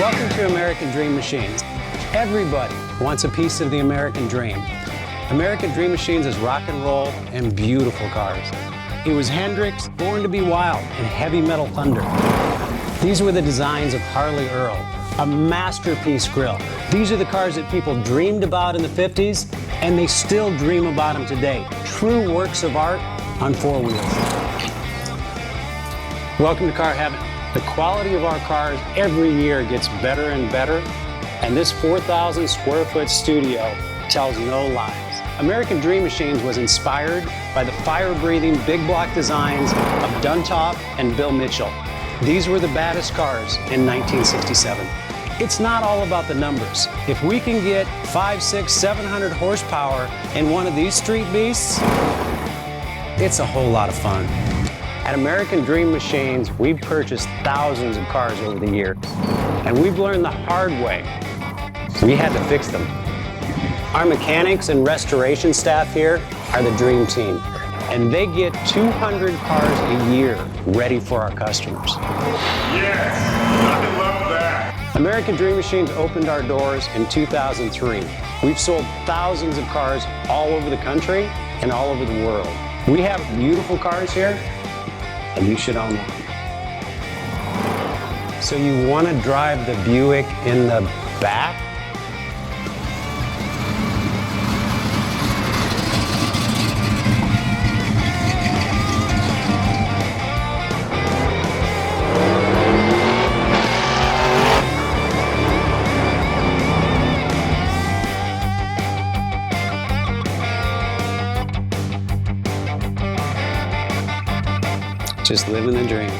Welcome to American Dream Machines. Everybody wants a piece of the American dream. American Dream Machines is rock and roll and beautiful cars. It was Hendrix, Born to be Wild, and Heavy Metal Thunder. These were the designs of Harley Earl, a masterpiece grille. These are the cars that people dreamed about in the 50s, and they still dream about them today. True works of art on four wheels. Welcome to Car Heaven. The quality of our cars every year gets better and better, and this 4,000 square foot studio tells no lies. American Dream Machines was inspired by the fire-breathing big block designs of Duntop and Bill Mitchell. These were the baddest cars in 1967. It's not all about the numbers. If we can get 500, 600, 700 horsepower in one of these street beasts, it's a whole lot of fun. At American Dream Machines, we've purchased thousands of cars over the years, and we've learned the hard way. We had to fix them. Our mechanics and restoration staff here are the dream team, and they get 200 cars a year ready for our customers. Yes, I love that. American Dream Machines opened our doors in 2003. We've sold thousands of cars all over the country and all over the world. We have beautiful cars here, and you should own one. So you want to drive the Buick in the back? Just living the dream.